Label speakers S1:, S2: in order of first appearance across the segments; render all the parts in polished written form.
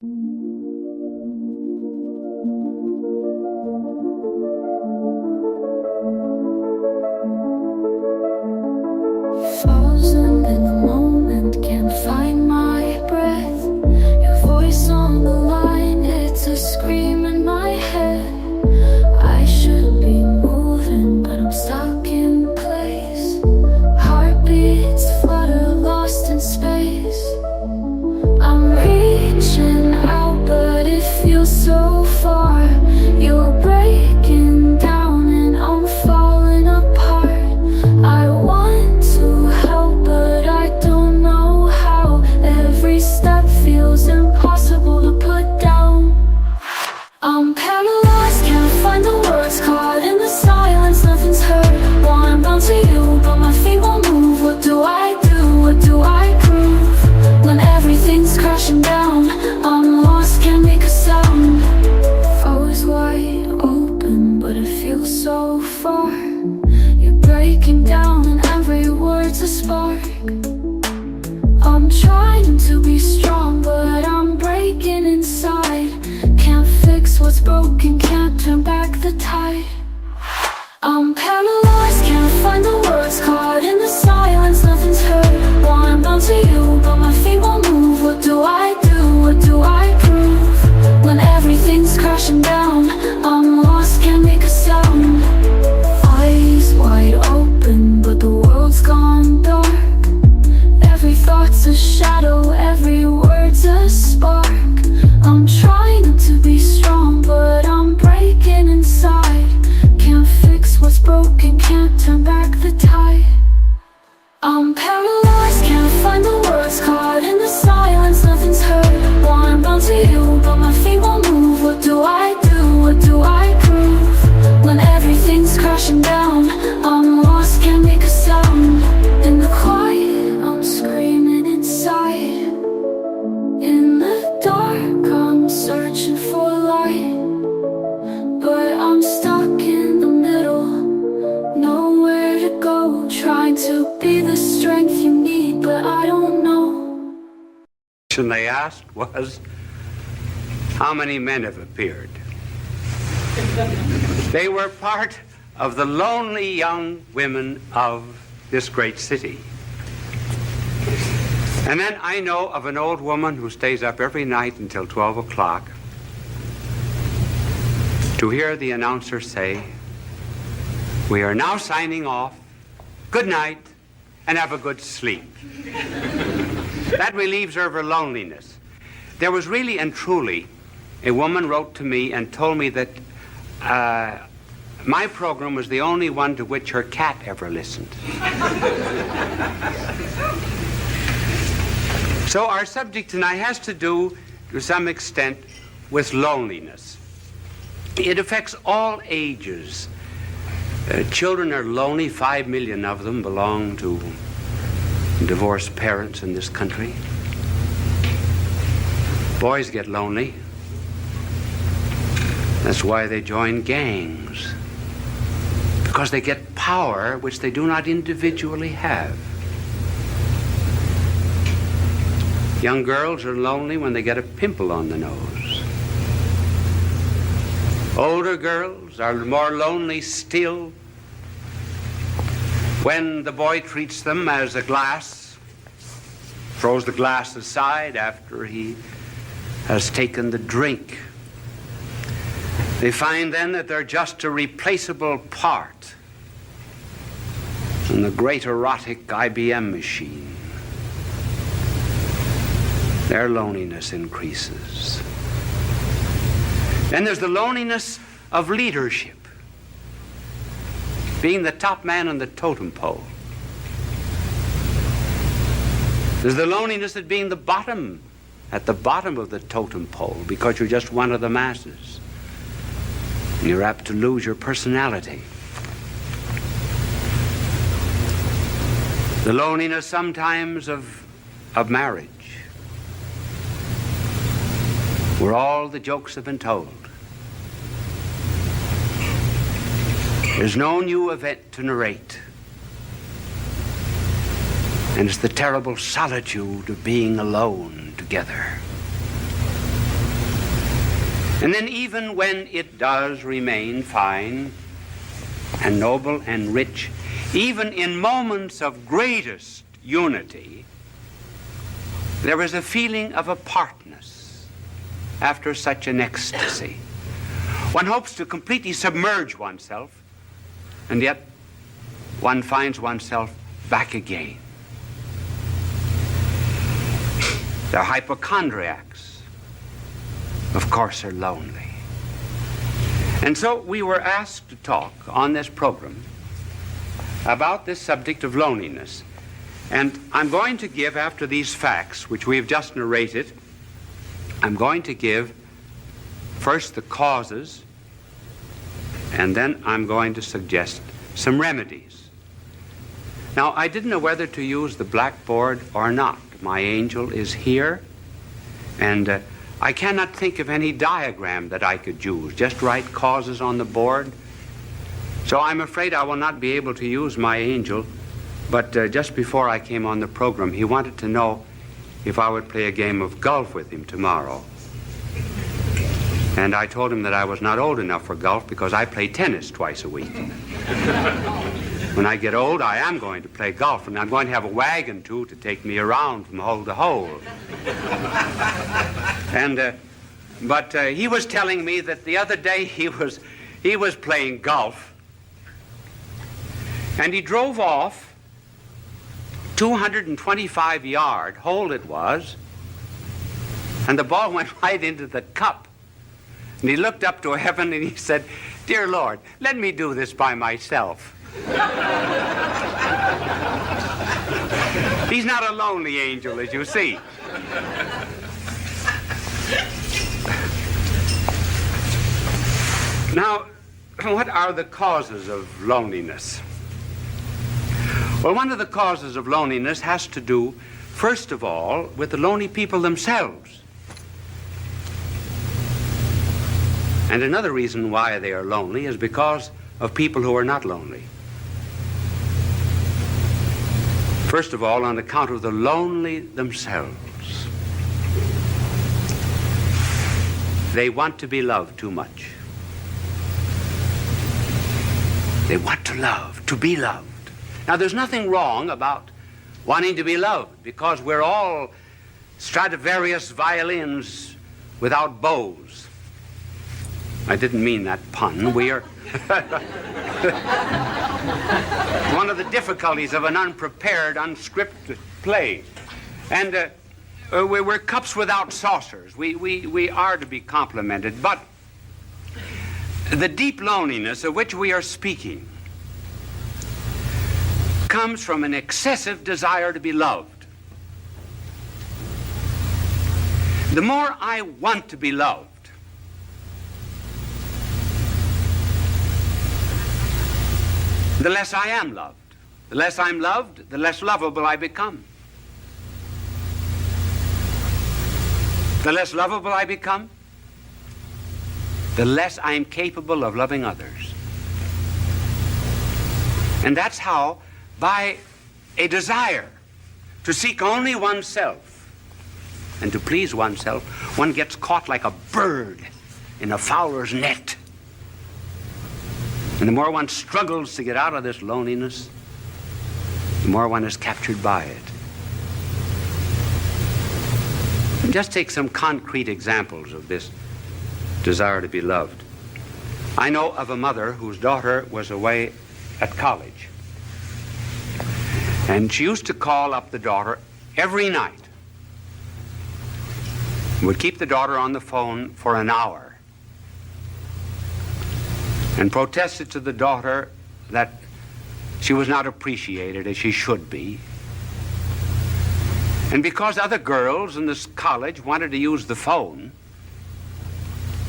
S1: Frozen in the moment, can't find my breath. Your voice on the line, it's a scream in my head. I should be moving, but I'm stuck in place. Heartbeats flutter, lost in space. I'm reaching out, but it feels so far. You're breaking down and I'm falling apart. I want to help, but I don't know how. Every step feels impossible to put down. I'm paralyzed, can't find the words, caught in the silence, nothing's heard. Wanna bounce to you, but my feet won't move. What do I do? What do I prove? When everything's crashing down, I'm lost, can't make a sound. Froze wide open, but it feels so far. You're breaking down and every word's a spark. I'm trying to be strong, but I'm breaking inside. Can't fix what's broken, can't turn back the tide. I'm paralyzed, can't find the words, caught in the silence, nothing's heard. Wanna bounce to you, but my feet won't move. What do I do? What do I prove? When everything's crashing down, I'm lost, can't make a sound. Eyes wide open, but the world's gone dark. Every thought's a shadow, every word's a spark. I'm trying to be strong, but I'm breaking inside. Can't fix what's broken, can't turn back the tide. I'm paralyzed, can't find the words, caught in the silence, nothing's heard. Wanna bounce to you, but my feet won't move. What do I do? What do I prove? When everything's crashing down, I'm lost, can't make a sound. In the quiet, I'm screaming inside. In the dark, I'm searching for light. But I'm stuck in the middle, nowhere to go. Trying to be the strength you need, but I don't know.
S2: The question they asked was, how many men have appeared? They were part of the lonely young women of this great city. And then I know of an old woman who stays up every night until 12 o'clock to hear the announcer say, "We are now signing off. Good night, and have a good sleep." That relieves her of her loneliness. There was really and truly, a woman wrote to me and told me that my program was the only one to which her cat ever listened. So our subject tonight has to do, to some extent, with loneliness. It affects all ages. Children are lonely. 5 million of them belong to divorced parents in this country. Boys get lonely. That's why they join gangs. Because they get power which they do not individually have. Young girls are lonely when they get a pimple on the nose. Older girls are more lonely still when the boy treats them as a glass, throws the glass aside after he has taken the drink. They find then that they're just a replaceable part in the great erotic IBM machine. Their loneliness increases. Then there's the loneliness of leadership, being the top man on the totem pole. There's the loneliness of being at the bottom of the totem pole, because you're just one of the masses. And you're apt to lose your personality. The loneliness sometimes of marriage, where all the jokes have been told. There's no new event to narrate. And it's the terrible solitude of being alone together. And then even when it does remain fine and noble and rich, even in moments of greatest unity, there is a feeling of apartness after such an ecstasy. One hopes to completely submerge oneself, and yet one finds oneself back again. The hypochondriacs, of course, are lonely. And so we were asked to talk on this program about this subject of loneliness. And I'm going to give, after these facts, which we have just narrated, I'm going to give first the causes, and then I'm going to suggest some remedies. Now, I didn't know whether to use the blackboard or not. My angel is here, and I cannot think of any diagram that I could use. Just write causes on the board. So I'm afraid I will not be able to use my angel, but just before I came on the program, he wanted to know if I would play a game of golf with him tomorrow. And I told him that I was not old enough for golf because I play tennis twice a week. When I get old, I am going to play golf, and I'm going to have a wagon, too, to take me around from hole to hole. But he was telling me that the other day he was playing golf, and he drove off 225-yard hole it was, and the ball went right into the cup. And he looked up to heaven and he said, "Dear Lord, let me do this by myself." He's not a lonely angel, as you see. Now, what are the causes of loneliness? Well, one of the causes of loneliness has to do, first of all, with the lonely people themselves. And another reason why they are lonely is because of people who are not lonely. First of all, on account of the lonely themselves. They want to be loved too much. They want to love, to be loved. Now, there's nothing wrong about wanting to be loved, because we're all Stradivarius violins without bows. I didn't mean that pun. We are one of the difficulties of an unprepared, unscripted play. And we're cups without saucers. We are to be complimented. But the deep loneliness of which we are speaking comes from an excessive desire to be loved. The more I want to be loved, the less I am loved. The less I'm loved, the less lovable I become. The less lovable I become, the less I am capable of loving others. And that's how, by a desire to seek only oneself and to please oneself, one gets caught like a bird in a fowler's net. And the more one struggles to get out of this loneliness, the more one is captured by it. And just take some concrete examples of this desire to be loved. I know of a mother whose daughter was away at college. And she used to call up the daughter every night. Would keep the daughter on the phone for an hour. And protested to the daughter that she was not appreciated as she should be. And because other girls in this college wanted to use the phone,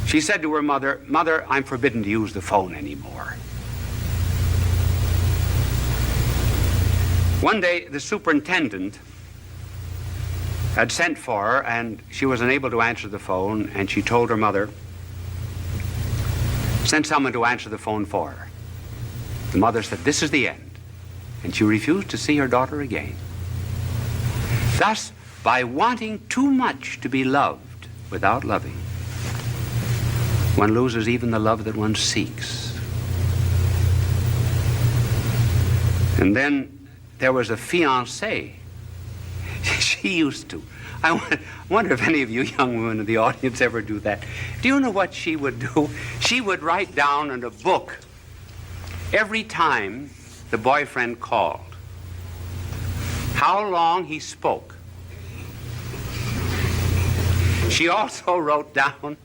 S2: she said to her mother, "Mother, I'm forbidden to use the phone anymore." One day, the superintendent had sent for her, and she was unable to answer the phone, and she told her mother, "Send someone to answer the phone for her." The mother said, "This is the end." And she refused to see her daughter again. Thus, by wanting too much to be loved without loving, One loses even the love that one seeks. And then there was a fiancée. She used to. I wonder if any of you young women in the audience ever do that. Do you know what she would do? She would write down in a book every time the boyfriend called how long he spoke. She also wrote down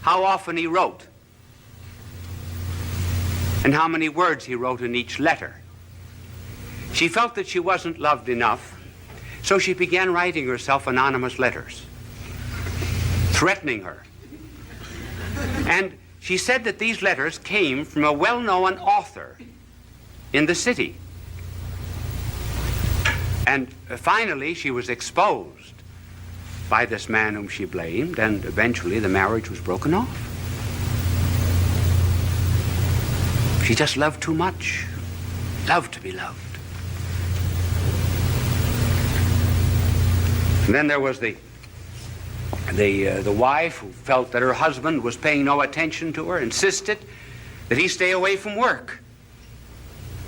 S2: how often he wrote and how many words he wrote in each letter. She felt that she wasn't loved enough, so she began writing herself anonymous letters, threatening her. And she said that these letters came from a well-known author in the city. And finally, she was exposed by this man whom she blamed, and eventually the marriage was broken off. She just loved too much, loved to be loved. And then there was the wife who felt that her husband was paying no attention to her, insisted that he stay away from work.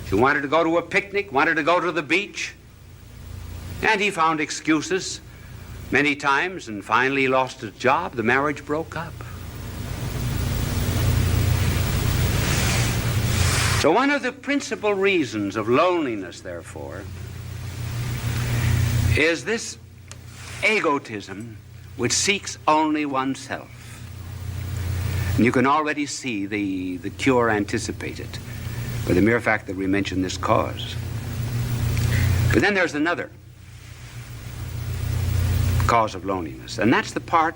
S2: She wanted to go to a picnic, wanted to go to the beach, and he found excuses many times, and finally he lost his job. The marriage broke up. So one of the principal reasons of loneliness, therefore, is this egotism which seeks only oneself. And you can already see the cure anticipated by the mere fact that we mention this cause. But then there's another cause of loneliness, and that's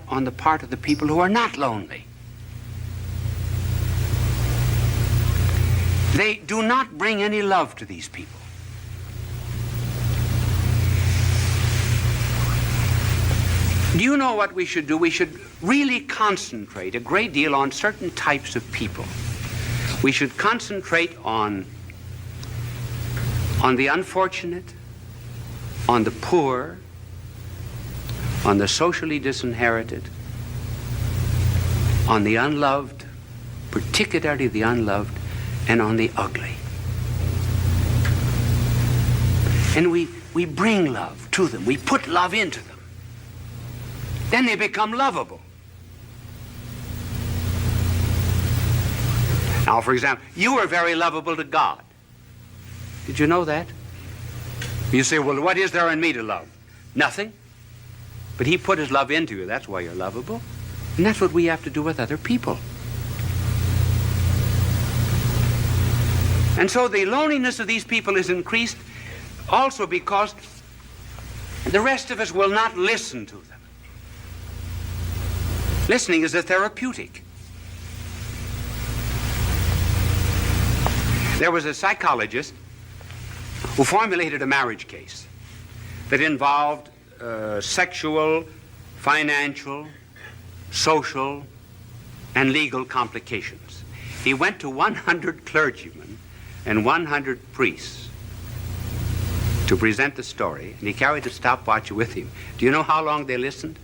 S2: on the part of the people who are not lonely. They do not bring any love to these people. Do you know what we should do? We should really concentrate a great deal on certain types of people. We should concentrate on the unfortunate, on the poor, on the socially disinherited, on the unloved, particularly the unloved, and on the ugly. And we bring love to them. We put love into them. Then they become lovable. Now, for example, you are very lovable to God. Did you know that? You say, well, what is there in me to love? Nothing. But he put his love into you. That's why you're lovable. And that's what we have to do with other people. And so the loneliness of these people is increased also because the rest of us will not listen to them. Listening is a therapeutic. There was a psychologist who formulated a marriage case that involved sexual, financial, social, and legal complications. He went to 100 clergymen and 100 priests to present the story, and he carried a stopwatch with him. Do you know how long they listened?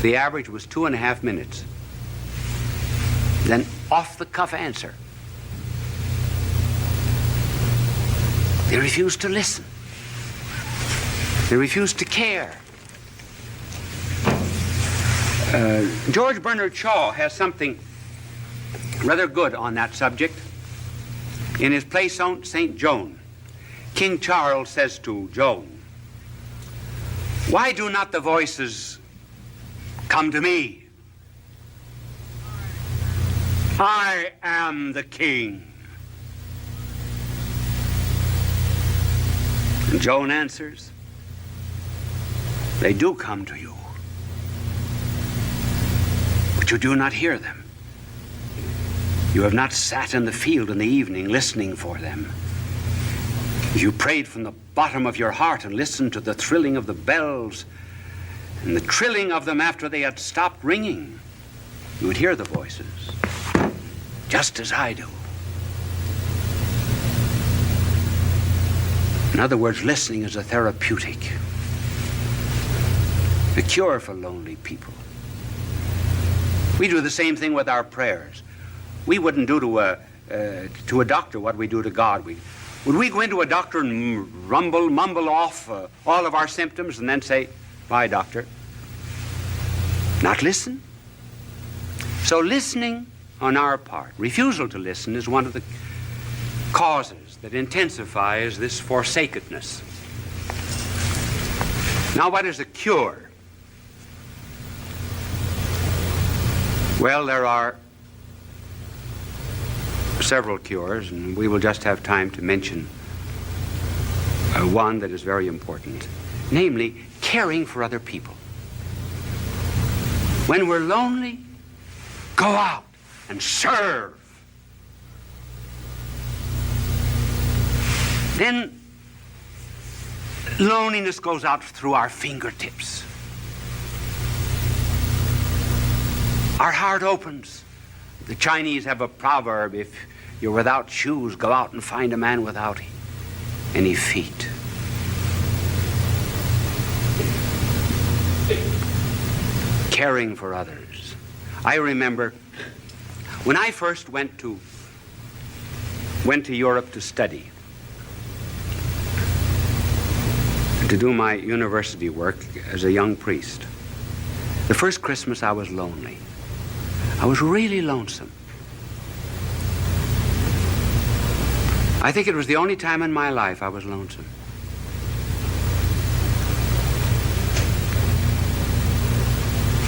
S2: The average was 2.5 minutes. Then off-the-cuff answer. They refused to listen. They refused to care. George Bernard Shaw has something rather good on that subject. In his play St. Joan, King Charles says to Joan, "Why do not the voices come to me? I am the king." And Joan answers, "They do come to you, but you do not hear them. You have not sat in the field in the evening listening for them. If you prayed from the bottom of your heart and listened to the thrilling of the bells and the trilling of them after they had stopped ringing, you would hear the voices, just as I do." In other words, listening is a therapeutic, a cure for lonely people. We do the same thing with our prayers. We wouldn't do to a doctor what we do to God. Would we go into a doctor and mumble off all of our symptoms and then say, "Bye, doctor"? Not listen. So listening on our part, refusal to listen, is one of the causes that intensifies this forsakenness. Now, what is a cure? Well, there are several cures, and we will just have time to mention one that is very important, namely caring for other people. When we're lonely, go out and serve. Then loneliness goes out through our fingertips. Our heart opens. The Chinese have a proverb: if you're without shoes, go out and find a man without any feet. Caring for others. I remember when I first went to Europe to study, to do my university work as a young priest. The first Christmas I was lonely. I was really lonesome. I think it was the only time in my life I was lonesome.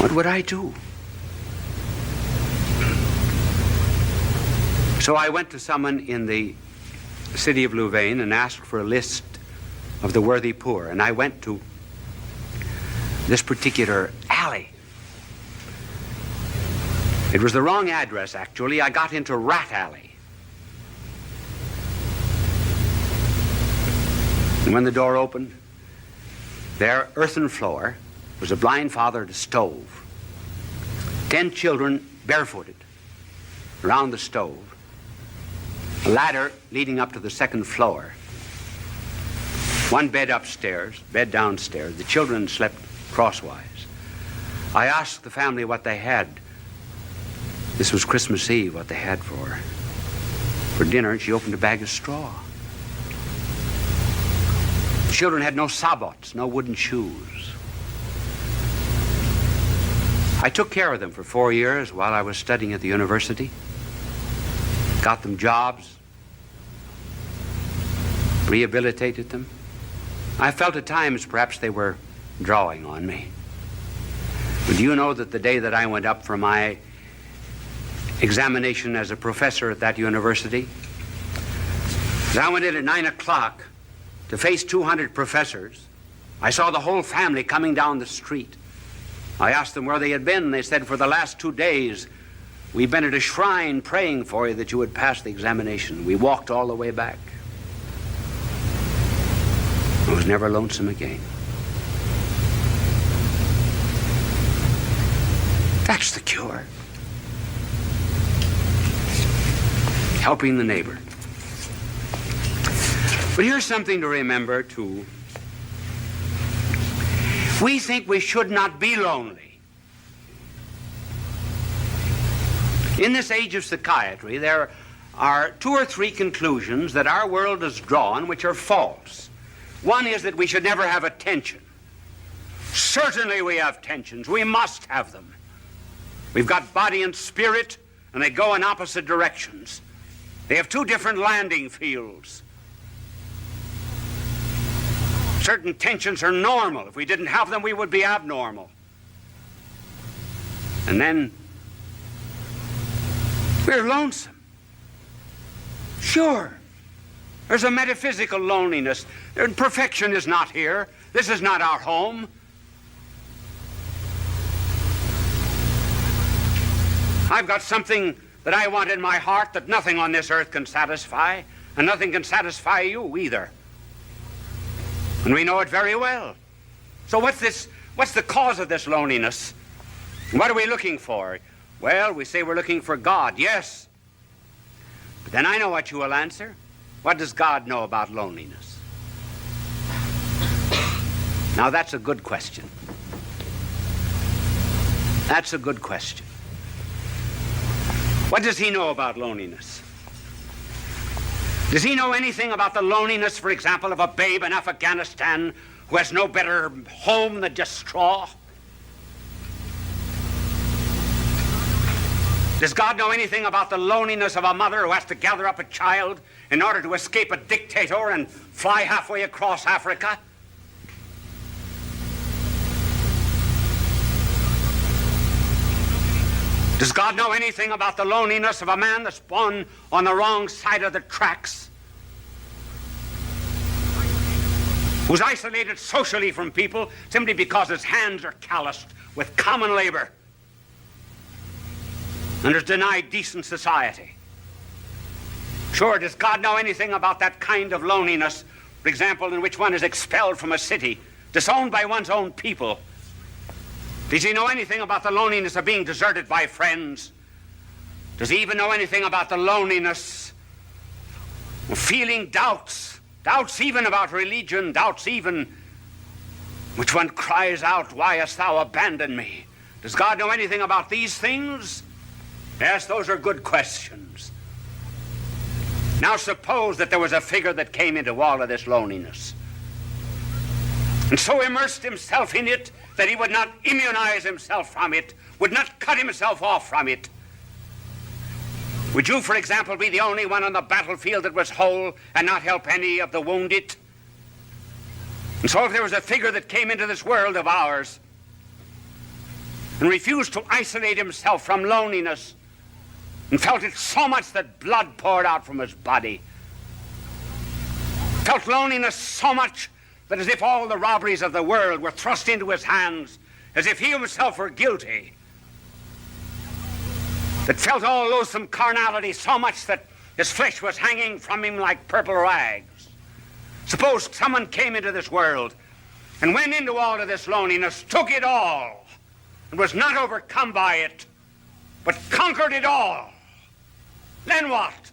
S2: What would I do? So I went to someone in the city of Louvain and asked for a list of the worthy poor. And I went to this particular alley. It was the wrong address, actually. I got into Rat Alley. And when the door opened, there, earthen floor, was a blind father at a stove. 10 children barefooted around the stove. A ladder leading up to the second floor. One bed upstairs, bed downstairs. The children slept crosswise. I asked the family what they had. This was Christmas Eve, what they had for dinner, and she opened a bag of straw. The children had no sabots, no wooden shoes. I took care of them for 4 years while I was studying at the university. Got them jobs, rehabilitated them. I felt at times perhaps they were drawing on me. But do you know that the day that I went up for my examination as a professor at that university, as I went in at 9 o'clock to face 200 professors, I saw the whole family coming down the street. I asked them where they had been, and they said, for the last 2 days, we've been at a shrine praying for you that you would pass the examination. We walked all the way back. I was never lonesome again. That's the cure. Helping the neighbor. But here's something to remember, too. We think we should not be lonely. In this age of psychiatry, there are 2 or 3 conclusions that our world has drawn which are false. One is that we should never have a tension. Certainly we have tensions. We must have them. We've got body and spirit, and they go in opposite directions. They have 2 different landing fields. Certain tensions are normal. If we didn't have them, we would be abnormal. And then we're lonesome. Sure. There's a metaphysical loneliness. Perfection is not here. This is not our home. I've got something that I want in my heart that nothing on this earth can satisfy, and nothing can satisfy you either. And we know it very well. So what's the cause of this loneliness? What are we looking for? Well, we say we're looking for God, yes. But then I know what you will answer. What does God know about loneliness? Now, that's a good question. That's a good question. What does he know about loneliness? Does he know anything about the loneliness, for example, of a babe in Afghanistan who has no better home than just straw? Does God know anything about the loneliness of a mother who has to gather up a child in order to escape a dictator and fly halfway across Africa? Does God know anything about the loneliness of a man that's born on the wrong side of the tracks? Who's isolated socially from people simply because his hands are calloused with common labor and is denied decent society? Sure, does God know anything about that kind of loneliness, for example, in which one is expelled from a city, disowned by one's own people? Does he know anything about the loneliness of being deserted by friends? Does he even know anything about the loneliness of feeling doubts even about religion, doubts even which one cries out, "Why hast thou abandoned me?" Does God know anything about these things? Yes, those are good questions. Now suppose that there was a figure that came into all of this loneliness and so immersed himself in it that he would not immunize himself from it, would not cut himself off from it. Would you, for example, be the only one on the battlefield that was whole and not help any of the wounded? And so if there was a figure that came into this world of ours and refused to isolate himself from loneliness and felt it so much that blood poured out from his body, felt loneliness so much that as if all the robberies of the world were thrust into his hands, as if he himself were guilty, that felt all loathsome carnality so much that his flesh was hanging from him like purple rags. Suppose someone came into this world and went into all of this loneliness, took it all, and was not overcome by it, but conquered it all. Then what?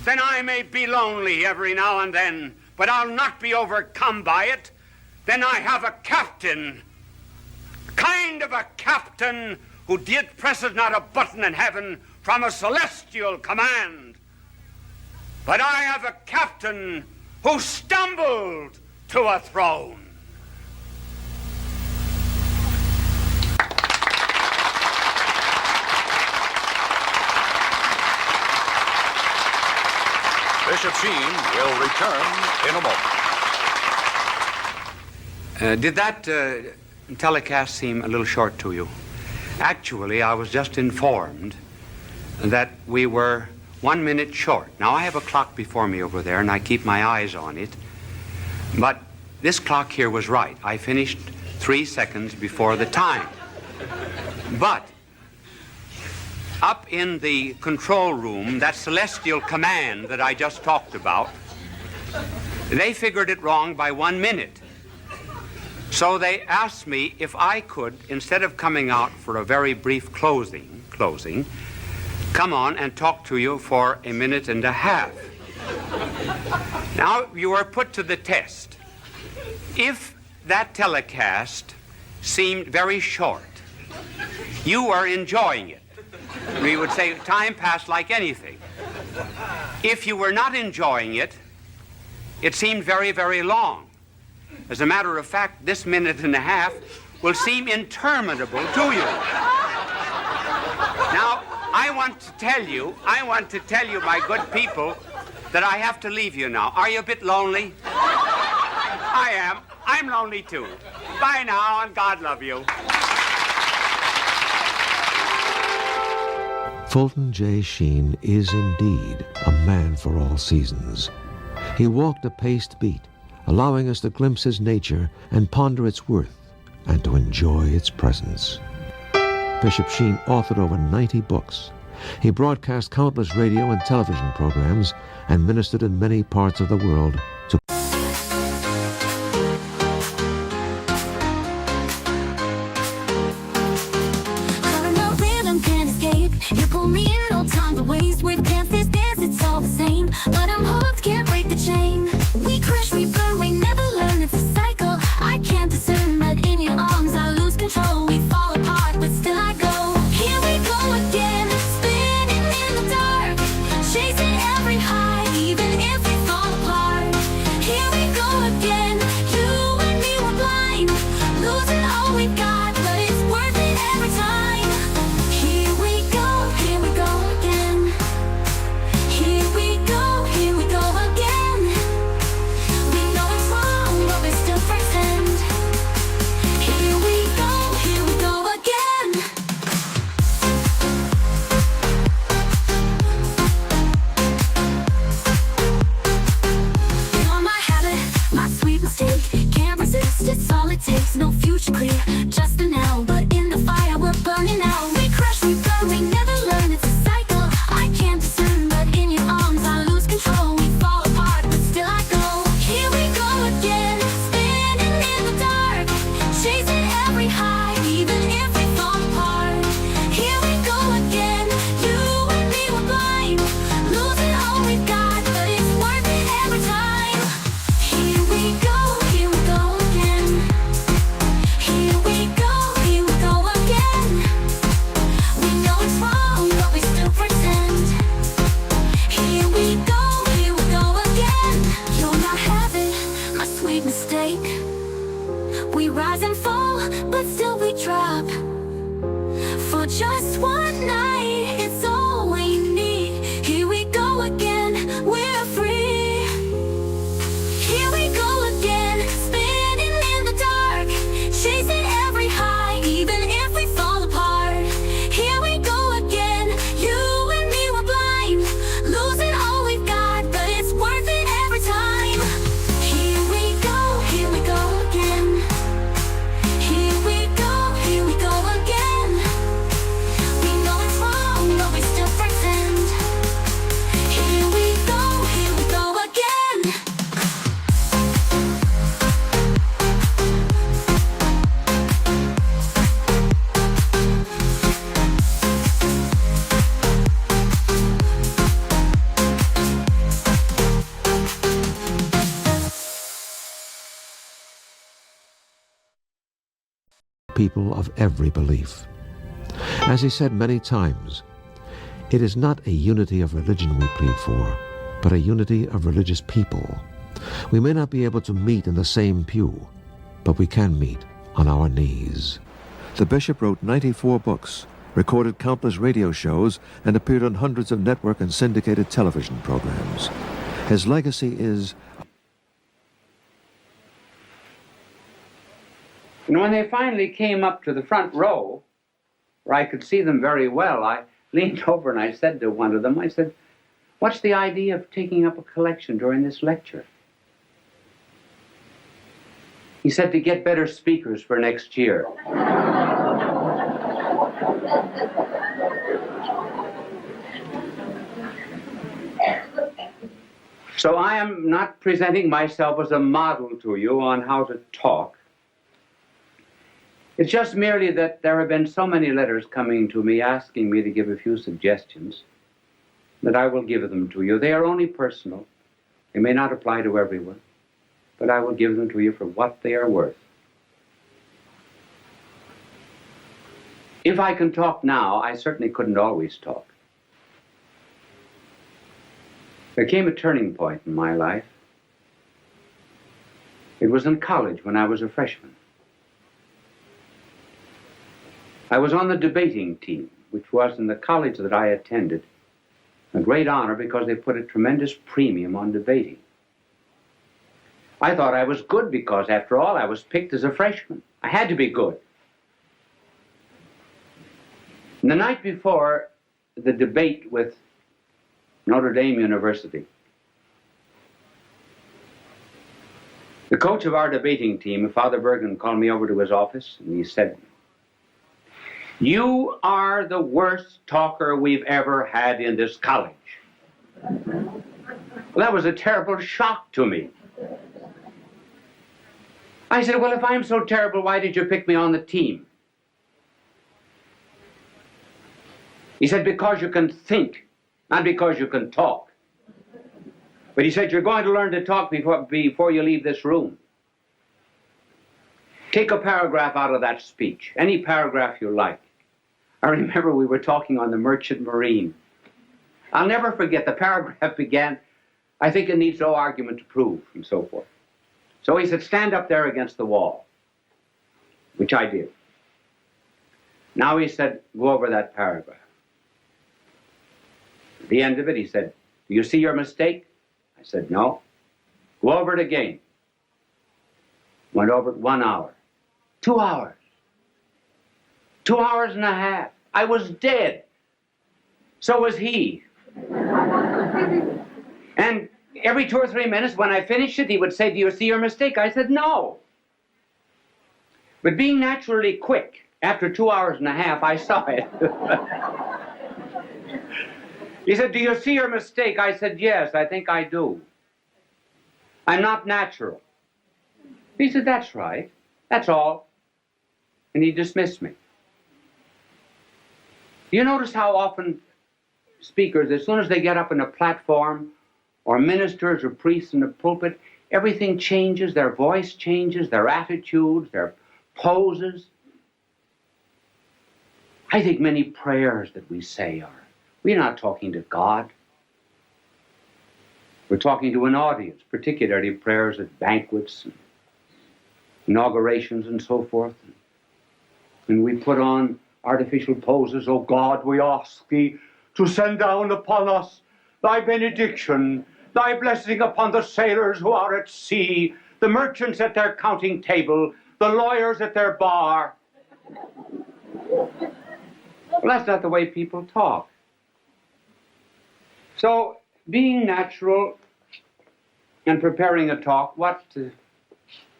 S2: Then I may be lonely every now and then, but I'll not be overcome by it. Then I have a captain, kind of a captain who did presses not a button in heaven from a celestial command. But I have a captain who stumbled to a throne.
S3: Bishop Sheen will return in a moment.
S2: Did that telecast seem a little short to you? Actually, I was just informed that we were 1 minute short. Now, I have a clock before me over there, and I keep my eyes on it. But this clock here was right. I finished 3 seconds before the time. But up in the control room, that celestial command that I just talked about, they figured it wrong by 1 minute. So they asked me if I could, instead of coming out for a very brief closing, come on and talk to you for 1.5 minutes. Now, you are put to the test. If that telecast seemed very short, you are enjoying it. We would say time passed like anything. If you were not enjoying it, it seemed very, very long. As a matter of fact, this 1.5 minutes will seem interminable to you. Now, I want to tell you, my good people, that I have to leave you now. Are you a bit lonely? I am. I'm lonely too. Bye now, and God love you.
S4: Fulton J. Sheen is indeed a man for all seasons. He walked a paced beat, allowing us to glimpse his nature and ponder its worth and to enjoy its presence. Bishop Sheen authored over 90 books. He broadcast countless radio and television programs and ministered in many parts of the world to
S1: You pull me in, no time to waste. With dance, it's all the same. But I'm hooked, can't break the chain. We crash, we burn, we never learn, it's a cycle. I can't discern, but in your arms I lose control. We fall apart, but still I go. Here we go again. just one night, it's all we need. Here we go again, we're free. Here we go again, spinning in the dark, chasing every high, even if we fall apart. Here we go again, you and me were blind, losing all we've got, but it's worth it every time. Here we go again. Here we go again. We know it's wrong, but we still pretend. Here we go again.
S4: People of every belief. As he said many times, it is not a unity of religion we plead for, but a unity of religious people. We may not be able to meet in the same pew, but we can meet on our knees. The bishop wrote 94 books, recorded countless radio shows, and appeared on hundreds of network and syndicated television programs. His legacy is
S2: And when they finally came up to the front row, where I could see them very well, I leaned over and I said to one of them, I said, "What's the idea of taking up a collection during this lecture?" He said, "To get better speakers for next year." So I am not presenting myself as a model to you on how to talk. It's just merely that there have been so many letters coming to me asking me to give a few suggestions that I will give them to you. They are only personal. They may not apply to everyone, but I will give them to you for what they are worth. If I can talk now, I certainly couldn't always talk. There came a turning point in my life. It was in college when I was a freshman. I was on the debating team, which was in the college that I attended a great honor because they put a tremendous premium on debating. I thought I was good because, after all, I was picked as a freshman. I had to be good. And the night before the debate with Notre Dame University, the coach of our debating team, Father Bergen, called me over to his office and he said, "You are the worst talker we've ever had in this college." Well, that was a terrible shock to me. I said, "Well, if I'm so terrible, why did you pick me on the team?" He said, "Because you can think, not because you can talk." But he said, "You're going to learn to talk before you leave this room. Take a paragraph out of that speech, any paragraph you like." I remember we were talking on the Merchant Marine. I'll never forget, the paragraph began, "I think it needs no argument to prove," and so forth. So he said, "Stand up there against the wall," which I did. Now he said, "Go over that paragraph." At the end of it, he said, "Do you see your mistake?" I said, "No." "Go over it again." Went over it 1 hour, 2 hours, 2 hours and a half. I was dead. So was he. And every 2 or 3 minutes, when I finished it, he would say, "Do you see your mistake?" I said, "No." But being naturally quick, after 2 hours and a half, I saw it. He said, "Do you see your mistake?" I said, "Yes, I think I do. I'm not natural." He said, "That's right. That's all." And he dismissed me. You notice how often speakers, as soon as they get up in a platform, or ministers or priests in the pulpit, everything changes, their voice changes, their attitudes, their poses. I think many prayers that we say are, we're not talking to God. We're talking to an audience, particularly prayers at banquets, and inaugurations and so forth. And we put on artificial poses. O God, we ask thee to send down upon us thy benediction, thy blessing upon the sailors who are at sea, the merchants at their counting table, the lawyers at their bar. Well, that's not the way people talk. So, being natural and preparing a talk, what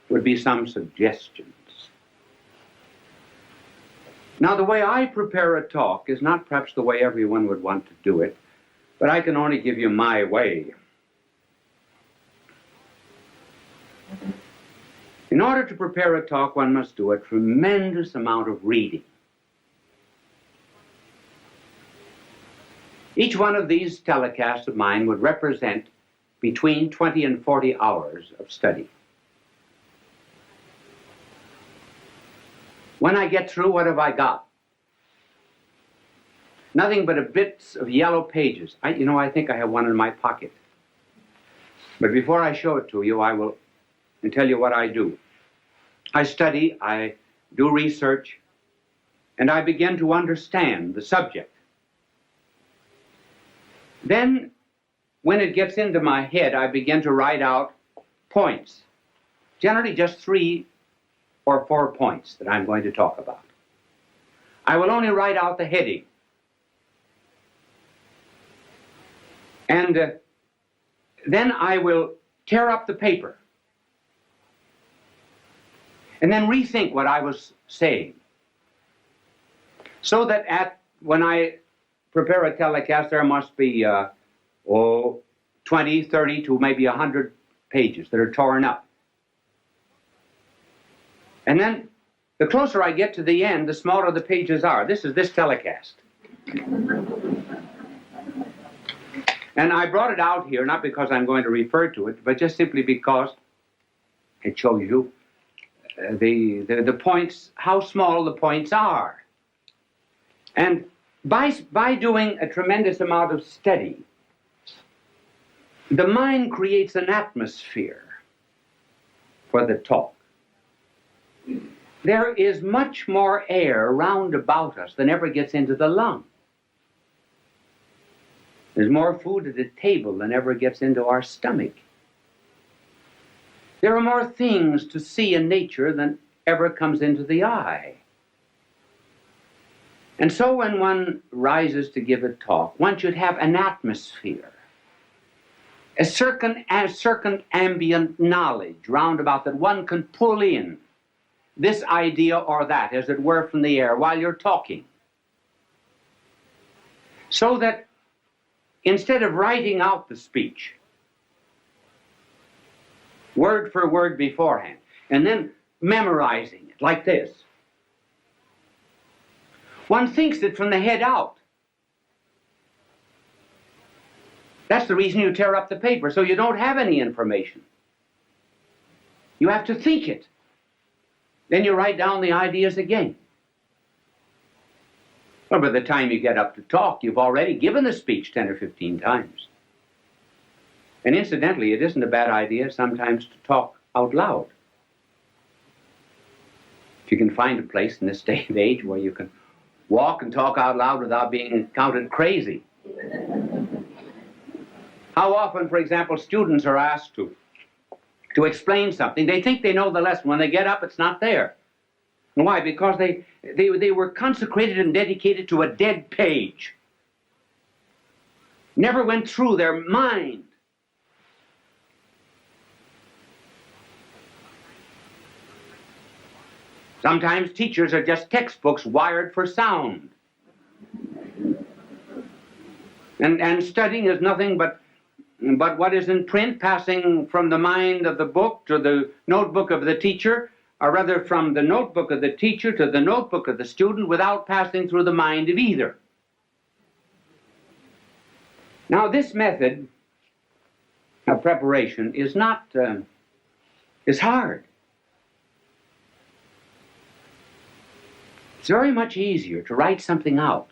S2: would be some suggestions? Now, the way I prepare a talk is not perhaps the way everyone would want to do it, but I can only give you my way. In order to prepare a talk, one must do a tremendous amount of reading. Each one of these telecasts of mine would represent between 20 and 40 hours of study. When I get through, what have I got? Nothing but a bits of yellow pages. I think I have one in my pocket. But before I show it to you, I will tell you what I do. I study, I do research, and I begin to understand the subject. Then, when it gets into my head, I begin to write out points. Generally just 3 or 4 points that I'm going to talk about. I will only write out the heading. And then I will tear up the paper and then rethink what I was saying. So that when I prepare a telecast, there must be 20, 30 to maybe 100 pages that are torn up. And then the closer I get to the end, the smaller the pages are. This is this telecast. And I brought it out here, not because I'm going to refer to it, but just simply because it shows you the points, how small the points are. And by doing a tremendous amount of study, the mind creates an atmosphere for the talk. There is much more air round about us than ever gets into the lung. There's more food at the table than ever gets into our stomach. There are more things to see in nature than ever comes into the eye. And so when one rises to give a talk, one should have an atmosphere, a certain ambient knowledge round about that one can pull in this idea or that, as it were, from the air while you're talking. So that instead of writing out the speech, word for word beforehand, and then memorizing it like this, one thinks it from the head out. That's the reason you tear up the paper, so you don't have any information. You have to think it. Then you write down the ideas again. Well, by the time you get up to talk, you've already given the speech 10 or 15 times. And incidentally, it isn't a bad idea sometimes to talk out loud. If you can find a place in this day and age where you can walk and talk out loud without being counted crazy. How often, for example, students are asked to explain something. They think they know the lesson. When they get up, it's not there. And why? Because they were consecrated and dedicated to a dead page. Never went through their mind. Sometimes teachers are just textbooks wired for sound. And studying is nothing but what is in print, passing from the mind of the book to the notebook of the teacher, or rather from the notebook of the teacher to the notebook of the student without passing through the mind of either. Now, this method of preparation is hard. It's very much easier to write something out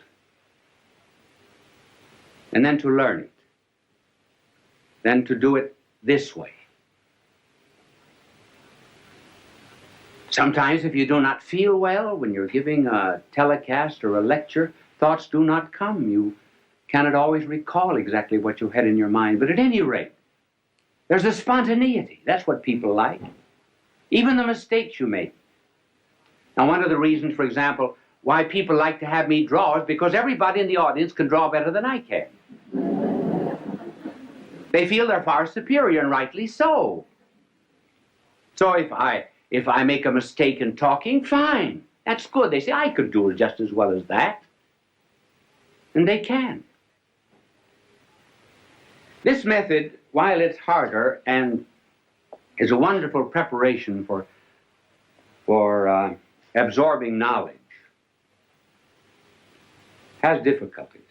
S2: and then to learn it than to do it this way. Sometimes if you do not feel well when you're giving a telecast or a lecture, thoughts do not come. You cannot always recall exactly what you had in your mind. But at any rate, there's a spontaneity. That's what people like. Even the mistakes you make. Now, one of the reasons, for example, why people like to have me draw is because everybody in the audience can draw better than I can. They feel they're far superior, and rightly so. So if I make a mistake in talking, fine. That's good. They say, I could do it just as well as that. And they can. This method, while it's harder and is a wonderful preparation for absorbing knowledge, has difficulties.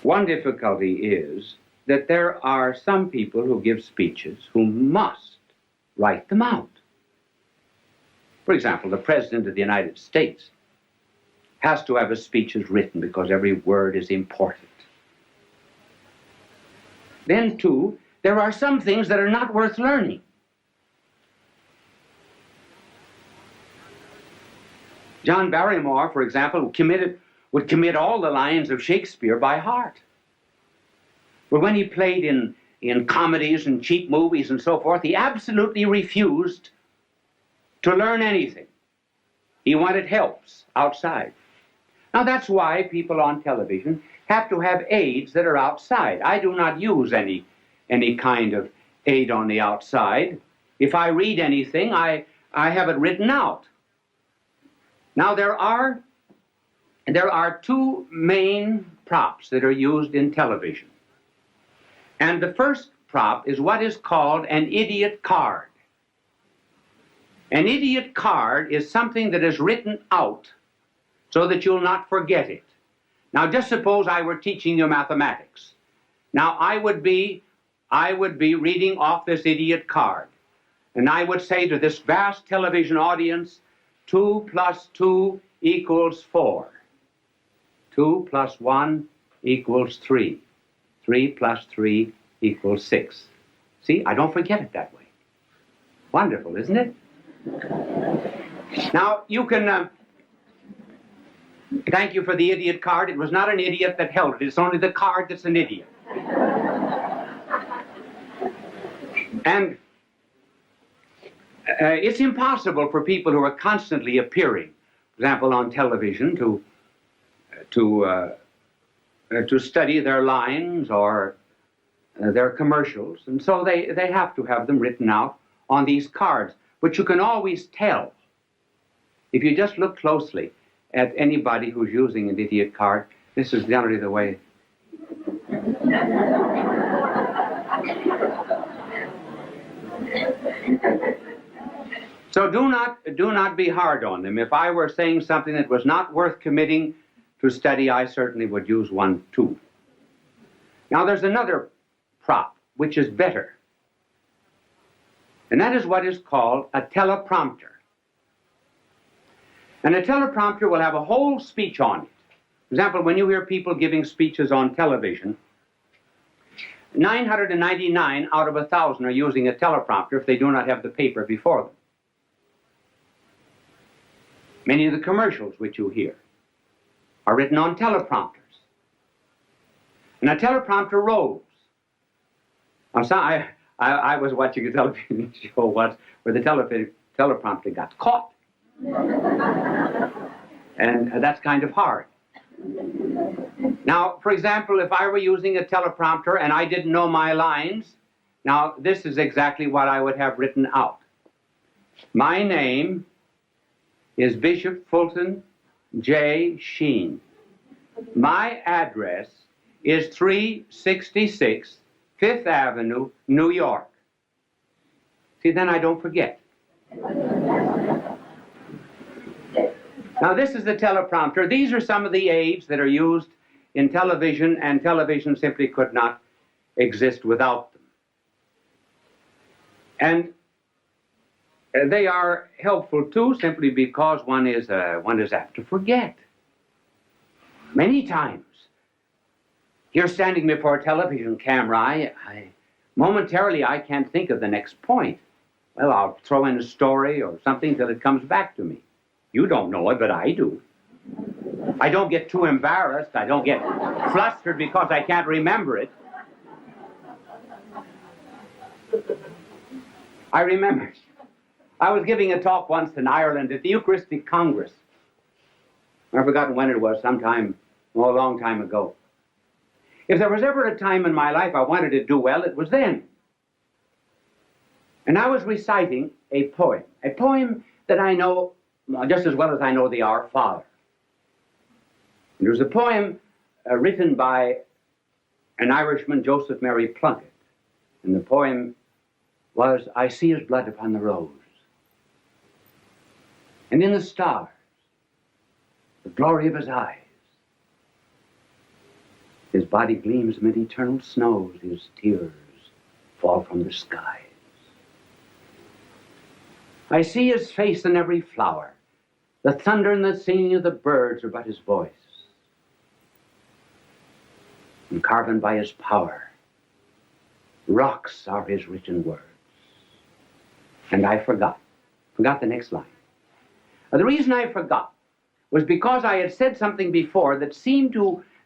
S2: One difficulty is that there are some people who give speeches who must write them out. For example, the President of the United States has to have his speeches written because every word is important. Then, too, there are some things that are not worth learning. John Barrymore, for example, would commit all the lines of Shakespeare by heart. But when he played in comedies and cheap movies and so forth, he absolutely refused to learn anything. He wanted helps outside. Now that's why people on television have to have aids that are outside. I do not use any kind of aid on the outside. If I read anything, I have it written out. Now there are two main props that are used in television. And the first prop is what is called an idiot card. An idiot card is something that is written out so that you'll not forget it. Now just suppose I were teaching you mathematics. Now I would be reading off this idiot card. And I would say to this vast television audience, 2 plus 2 equals 4. 2 plus 1 equals 3. 3 plus 3 equals 6. See, I don't forget it that way. Wonderful, isn't it? Now, you can... thank you for the idiot card. It was not an idiot that held it. It's only the card that's an idiot. And it's impossible for people who are constantly appearing, for example, on television, to study their lines or their commercials. And so they have to have them written out on these cards. But you can always tell, if you just look closely at anybody who's using an idiot card, this is generally the way. So do not be hard on them. If I were saying something that was not worth committing to study, I certainly would use one too. Now there's another prop which is better. And that is what is called a teleprompter. And a teleprompter will have a whole speech on it. For example, when you hear people giving speeches on television, 999 out of 1,000 are using a teleprompter if they do not have the paper before them. Many of the commercials which you hear are written on teleprompters. And a teleprompter rolls. Now, I was watching a television show once where the teleprompter got caught. And that's kind of hard. Now, for example, if I were using a teleprompter and I didn't know my lines, now this is exactly what I would have written out. My name is Bishop Fulton J. Sheen. My address is 366 Fifth Avenue, New York. See, then I don't forget. Now, this is the teleprompter. These are some of the aids that are used in television, and television simply could not exist without them. And they are helpful, too, simply because one is apt to forget. Many times, you're standing before a television camera. Momentarily, I can't think of the next point. Well, I'll throw in a story or something till it comes back to me. You don't know it, but I do. I don't get too embarrassed. I don't get flustered because I can't remember it. I remember, I was giving a talk once in Ireland at the Eucharistic Congress. I've forgotten when it was, sometime, a long time ago. If there was ever a time in my life I wanted to do well, it was then. And I was reciting a poem that I know just as well as I know the Our Father. And it was a poem written by an Irishman, Joseph Mary Plunkett. And the poem was, I see his blood upon the rose, and in the stars, the glory of his eyes. His body gleams amid eternal snows, his tears fall from the skies. I see his face in every flower. The thunder and the singing of the birds are but his voice. And carven by his power, rocks are his written words. And I forgot the next line. The reason I forgot was because I had said something before that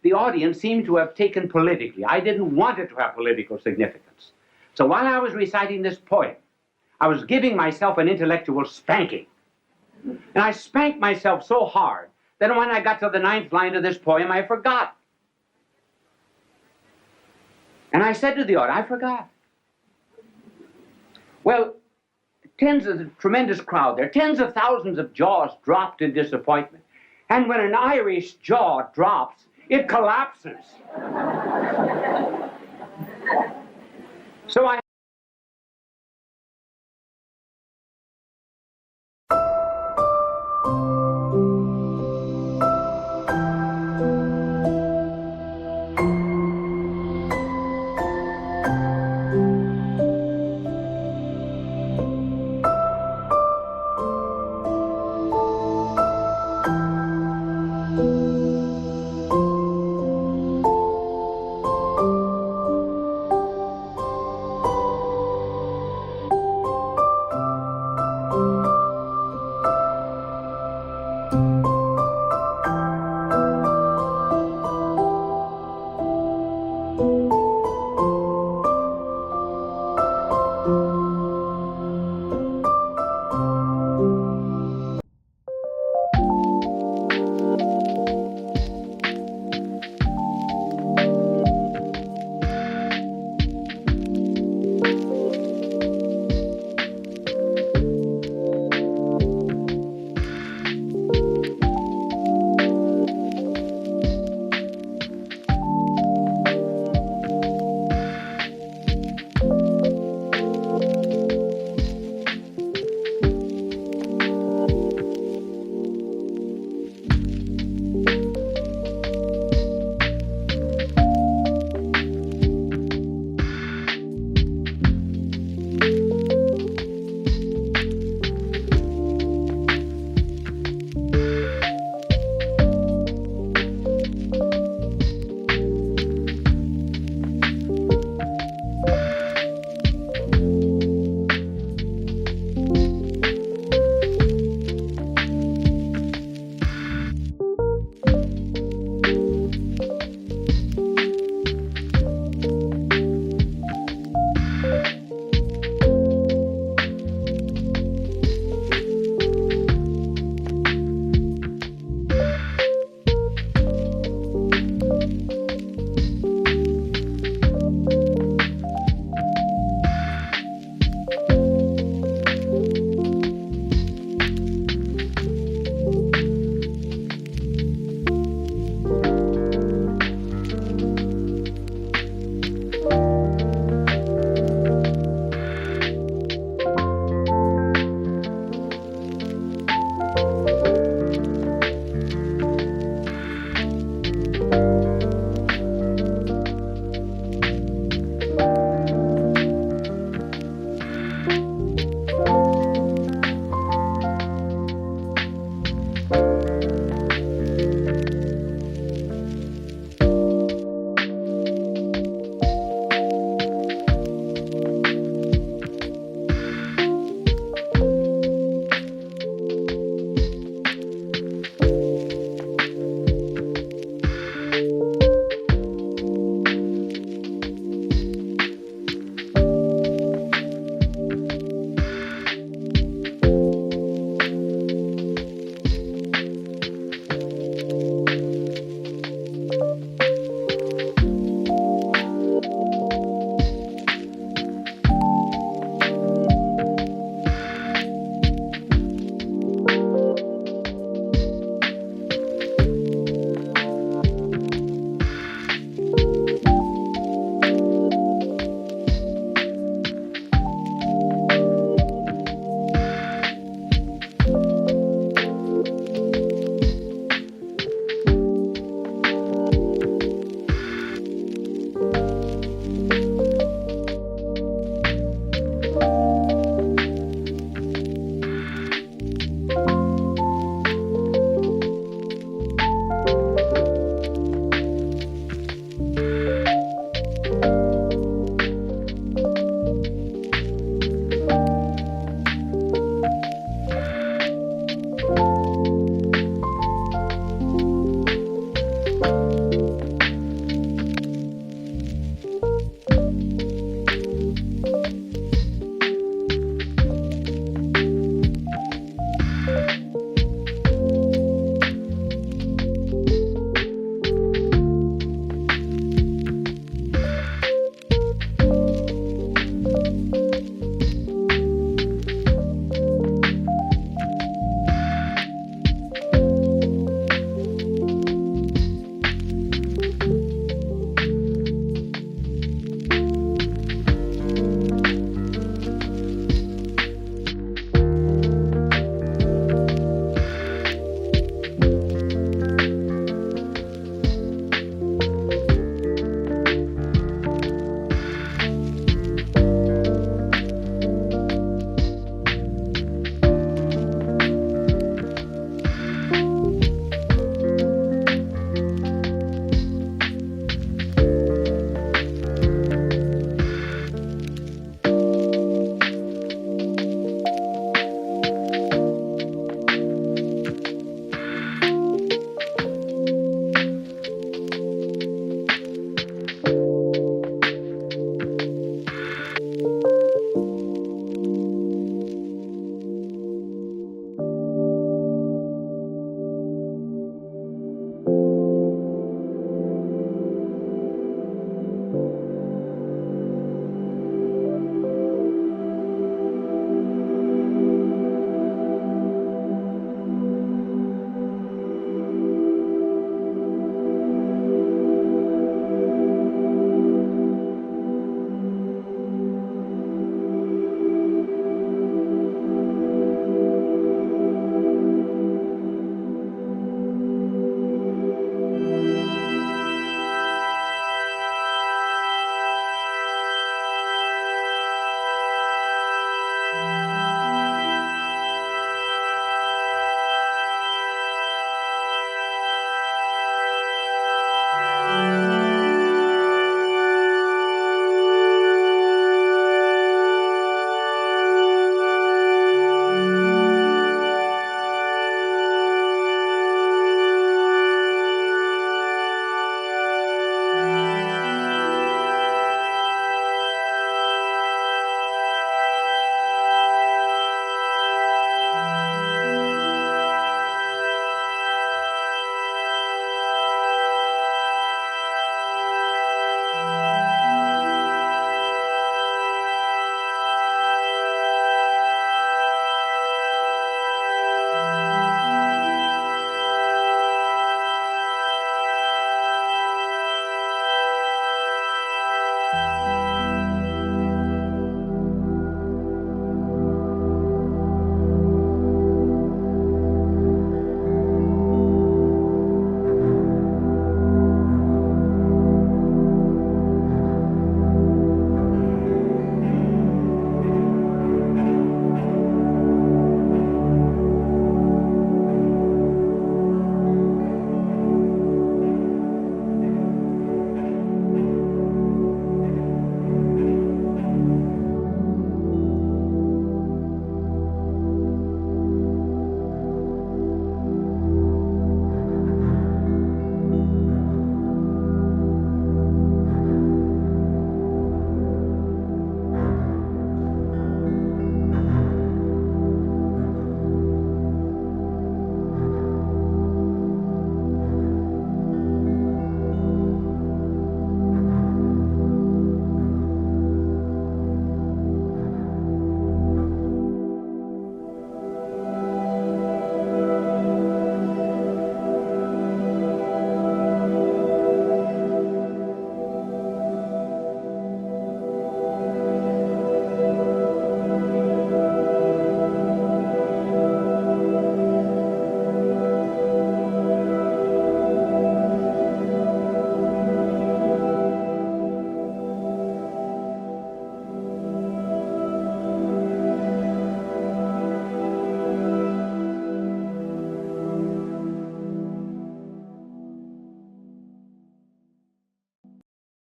S2: the audience seemed to have taken politically. I didn't want it to have political significance. So while I was reciting this poem, I was giving myself an intellectual spanking. And I spanked myself so hard that when I got to the 9th line of this poem, I forgot. And I said to the audience, I forgot. Well, tremendous crowd there, tens of thousands of jaws dropped in disappointment. And when an Irish jaw drops, it collapses. So I